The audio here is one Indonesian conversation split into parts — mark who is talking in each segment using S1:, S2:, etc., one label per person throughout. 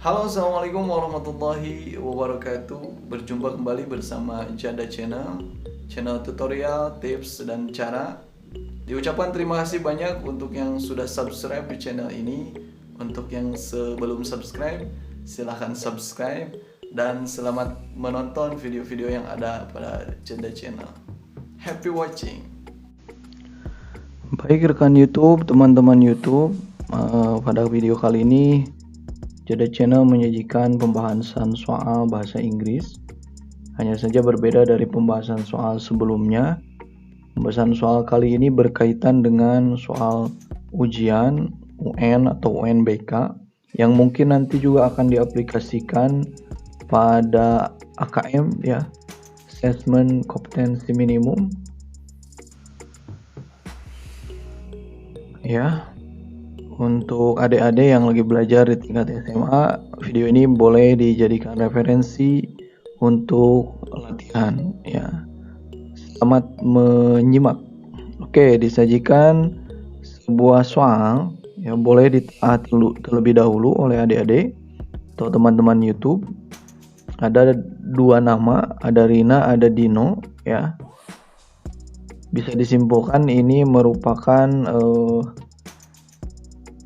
S1: Halo, assalamualaikum warahmatullahi wabarakatuh. Berjumpa kembali bersama Janda channel tutorial, tips, dan cara. Diucapkan terima kasih banyak untuk yang sudah subscribe di channel ini. Untuk yang sebelum subscribe, silahkan subscribe. Dan selamat menonton video-video yang ada pada Janda Channel. Happy watching. Baik rekan YouTube, teman-teman YouTube, pada video kali ini Jeda Channel menyajikan pembahasan soal bahasa Inggris. Hanya saja berbeda dari pembahasan soal sebelumnya. Pembahasan soal kali ini berkaitan dengan soal ujian UN atau UNBK yang mungkin nanti juga akan diaplikasikan pada AKM ya, Assessment Kompetensi Minimum. Ya, untuk adik-adik yang lagi belajar di tingkat SMA, video ini boleh dijadikan referensi untuk latihan ya. Selamat menyimak. Oke, disajikan sebuah soal yang boleh ditelah terlebih dahulu oleh adik-adik atau teman-teman YouTube. Ada dua nama, ada Rina, ada Dino ya. Bisa disimpulkan ini merupakan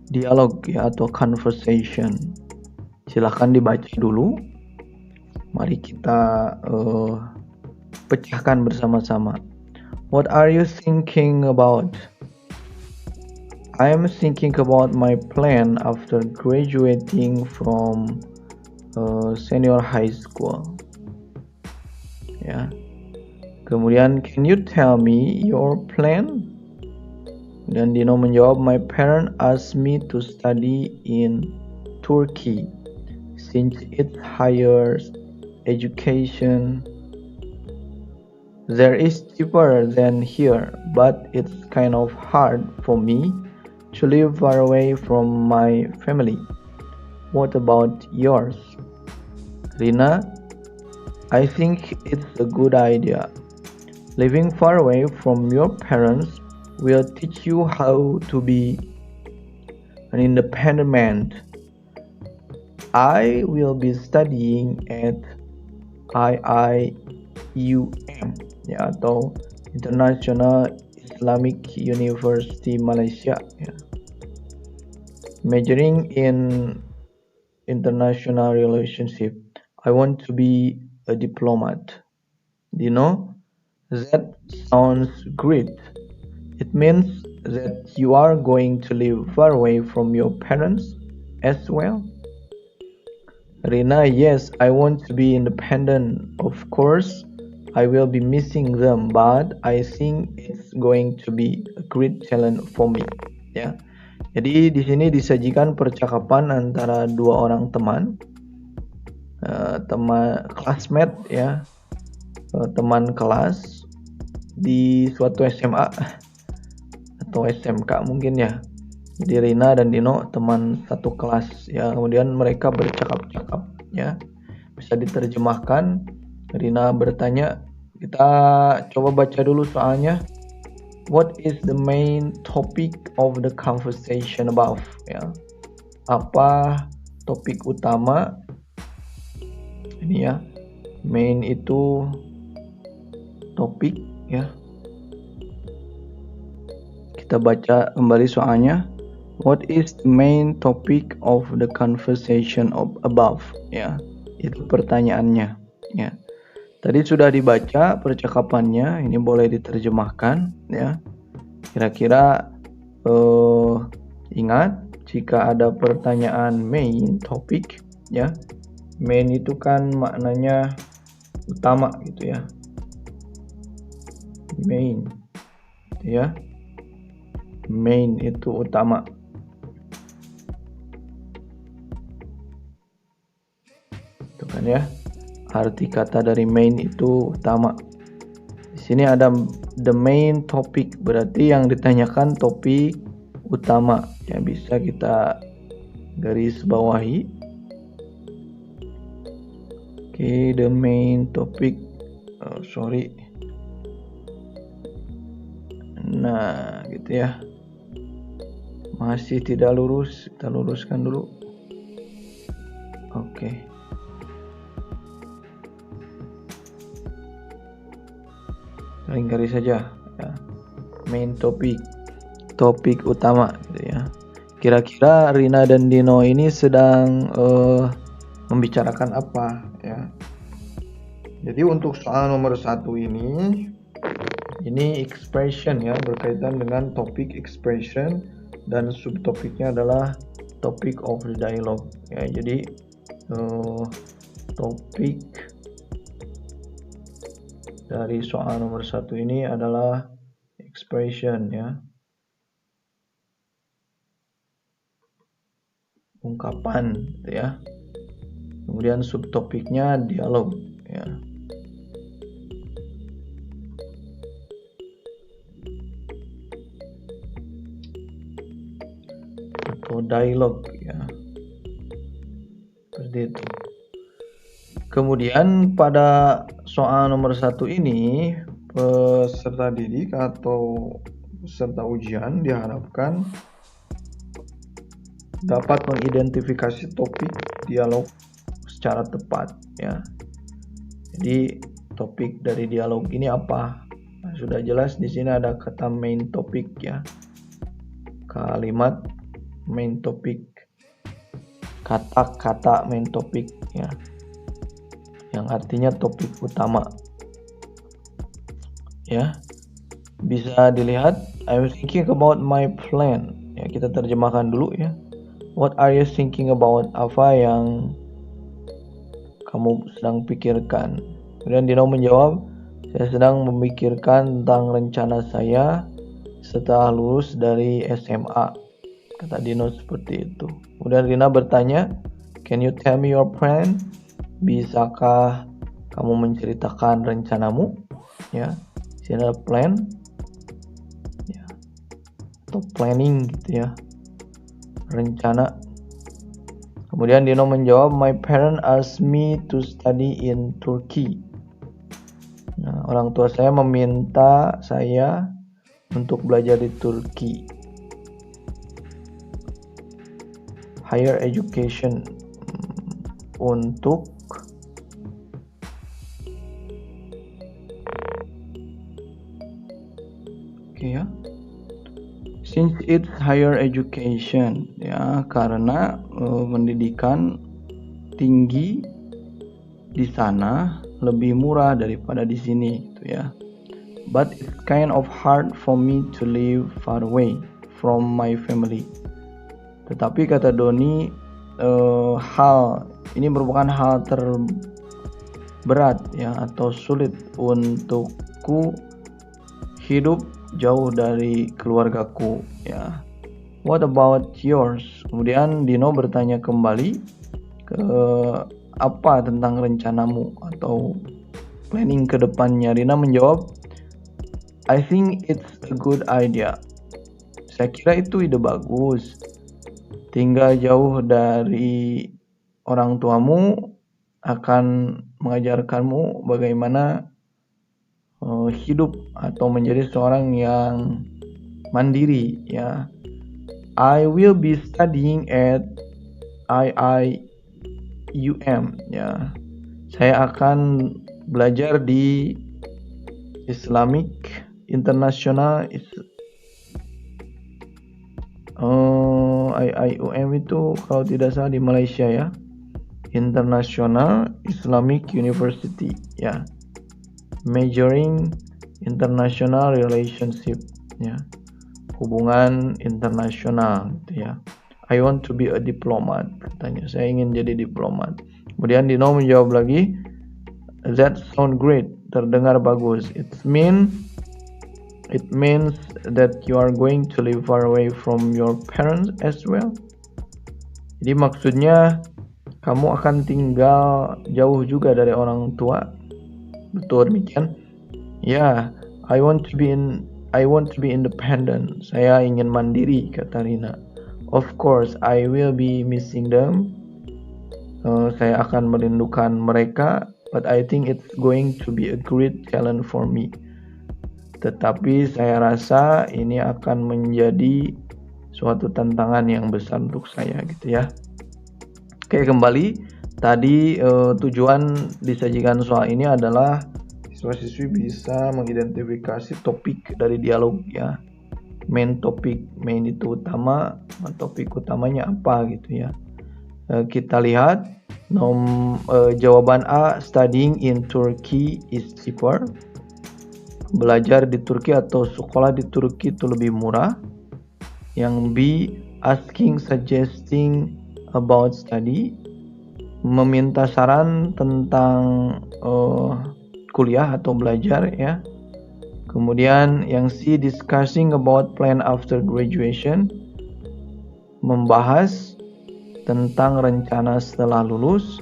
S1: dialog ya atau conversation. Silahkan dibaca dulu. Mari kita pecahkan bersama-sama. What are you thinking about? I am thinking about my plan after graduating from senior high school. Ya. Kemudian, can you tell me your plan? Dan Dino menjawab, my parents asked me to study in Turkey since it's higher education there is cheaper than here, but it's kind of hard for me to live far away from my family. What about yours? Rina, I think it's a good idea. Living far away from your parents will teach you how to be an independent man. I will be studying at IIUM ya, atau International Islamic University Malaysia ya. Majoring in international relationship. I want to be a diplomat. Dino, that sounds great. It means that you are going to live far away from your parents as well. Rina, yes, I want to be independent. Of course, I will be missing them, but I think it's going to be a great challenge for me. Ya. Jadi di sini disajikan percakapan antara dua orang teman, teman classmate ya, teman kelas di suatu SMA atau SMK mungkin ya. Jadi Rina dan Dino teman satu kelas ya. Kemudian mereka bercakap-cakap ya. Bisa diterjemahkan. Rina bertanya, kita coba baca dulu soalnya. What is the main topic of the conversation above? Ya. Apa topik utama? Ini ya. Main itu topik ya. Kita baca kembali soalnya. What is the main topic of the conversation above? Ya, itu pertanyaannya. Ya, tadi sudah dibaca percakapannya. Ini boleh diterjemahkan. Ya, kira-kira ingat jika ada pertanyaan main topic. Ya, main itu kan maknanya utama gitu ya. Main, ya. Main itu utama. Itu kan ya. Arti kata dari main itu utama. Di sini ada the main topic, berarti yang ditanyakan topik utama. Ya, bisa kita garis bawahi. Oke, the main topic. Nah, gitu ya. Masih tidak lurus, kita luruskan dulu. Oke. Lingkari saja ya. Main topik utama gitu ya. Kira-kira Rina dan Dino ini sedang membicarakan apa ya. Jadi untuk soal nomor 1 ini expression ya, berkaitan dengan topik expression dan subtopiknya adalah topic of the dialogue ya. Jadi topik dari soal nomor 1 ini adalah expression ya, ungkapan gitu ya. Kemudian subtopiknya dialog ya, atau dialog ya, seperti itu. Kemudian pada soal nomor 1 ini peserta didik atau peserta ujian diharapkan dapat mengidentifikasi topik dialog secara tepat ya. Jadi topik dari dialog ini apa? Nah, sudah jelas di sini ada kata main topic ya. Kalimat main topic, kata-kata main topic ya, yang artinya topik utama ya. Bisa dilihat, I was thinking about my plan ya. Kita terjemahkan dulu ya. What are you thinking about? Apa yang kamu sedang pikirkan? Kemudian Dino menjawab, saya sedang memikirkan tentang rencana saya setelah lulus dari SMA. Kata Dino seperti itu. Kemudian Rina bertanya, can you tell me your plan? Bisakah kamu menceritakan rencanamu? Ya, sini ada plan ya, atau planning gitu ya, rencana. Kemudian Dino menjawab, my parents asked me to study in Turkey. Nah, orang tua saya meminta saya untuk belajar di Turki. Higher education, untuk ya. Since it's higher education ya, karena pendidikan tinggi di sana lebih murah daripada di sini gitu ya. But it's kind of hard for me to live far away from my family. Tetapi kata Doni, hal ini merupakan hal terberat ya, atau sulit untukku hidup jauh dari keluargaku ya. What about yours? Kemudian Dino bertanya kembali ke apa tentang rencanamu atau planning ke depannya. Rina menjawab, I think it's a good idea. Saya kira itu ide bagus. Tinggal jauh dari orang tuamu akan mengajarkanmu bagaimana hidup atau menjadi seorang yang mandiri ya. I will be studying at IIUM ya. Saya akan belajar di Islamic International IIUM itu kalau tidak salah di Malaysia ya. International Islamic University ya. Majoring International Relationship ya, hubungan internasional gitu ya. I want to be a diplomat, katanya. Saya ingin jadi diplomat. Kemudian Dino menjawab lagi, that sound great, terdengar bagus. It means that you are going to live far away from your parents as well. Jadi maksudnya kamu akan tinggal jauh juga dari orang tua. Betul demikian. Ya, I want to be independent. Saya ingin mandiri, kata Rina. Of course, I will be missing them. Saya akan merindukan mereka, but I think it's going to be a great challenge for me. Tetapi saya rasa ini akan menjadi suatu tantangan yang besar untuk saya gitu ya. Oke, kembali Tadi tujuan disajikan soal ini adalah siswa-siswi bisa mengidentifikasi topik dari dialog ya. Main itu utama, topik utamanya apa gitu ya. Kita lihat jawaban A, studying in Turkey is cheaper. Belajar di Turki atau sekolah di Turki itu lebih murah. Yang B, suggesting about study, meminta saran tentang kuliah atau belajar ya. Kemudian yang C, discussing about plan after graduation, membahas tentang rencana setelah lulus.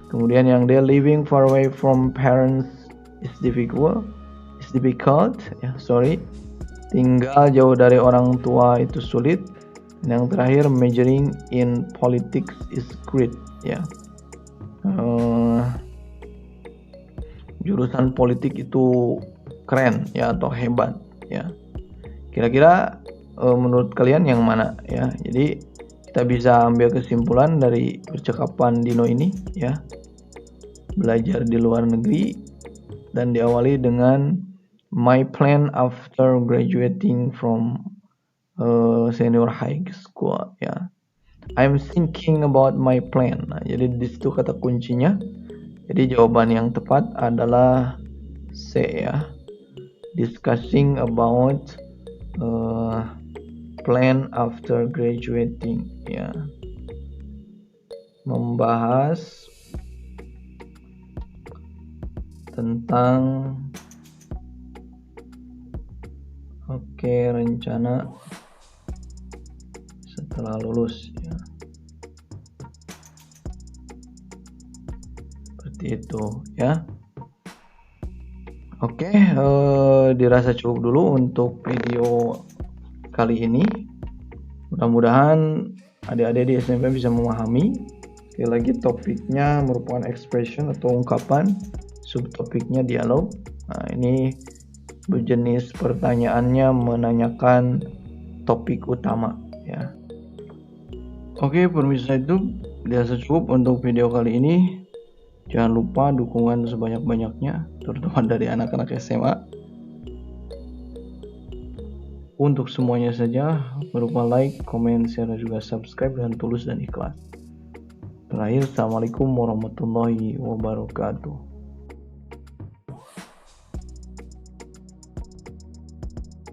S1: Kemudian yang D, living far away from parents is difficult ya, tinggal jauh dari orang tua itu sulit. Dan yang terakhir, majoring in politics is great ya. Jurusan politik itu keren ya atau hebat ya. Kira-kira menurut kalian yang mana ya? Jadi kita bisa ambil kesimpulan dari percakapan Dino ini ya. Belajar di luar negeri dan diawali dengan my plan after graduating from senior high school ya. I'm thinking about my plan. Nah, jadi di situ kata kuncinya. Jadi jawaban yang tepat adalah C ya. Discussing about plan after graduating ya. Membahas tentang rencana setelah lulus ya. Seperti itu ya. Dirasa cukup dulu untuk video kali ini. Mudah-mudahan adik-adik di SMP bisa memahami. Sekali lagi, topiknya merupakan expression atau ungkapan, subtopiknya dialog. Nah, ini berjenis pertanyaannya menanyakan topik utama ya. Pemirsa YouTube, dirasa cukup untuk video kali ini. Jangan lupa dukungan sebanyak-banyaknya, terutama dari anak-anak SMA. Untuk semuanya saja, berupa like, komen, share, dan juga subscribe dengan tulus dan ikhlas. Terakhir, Assalamualaikum warahmatullahi wabarakatuh.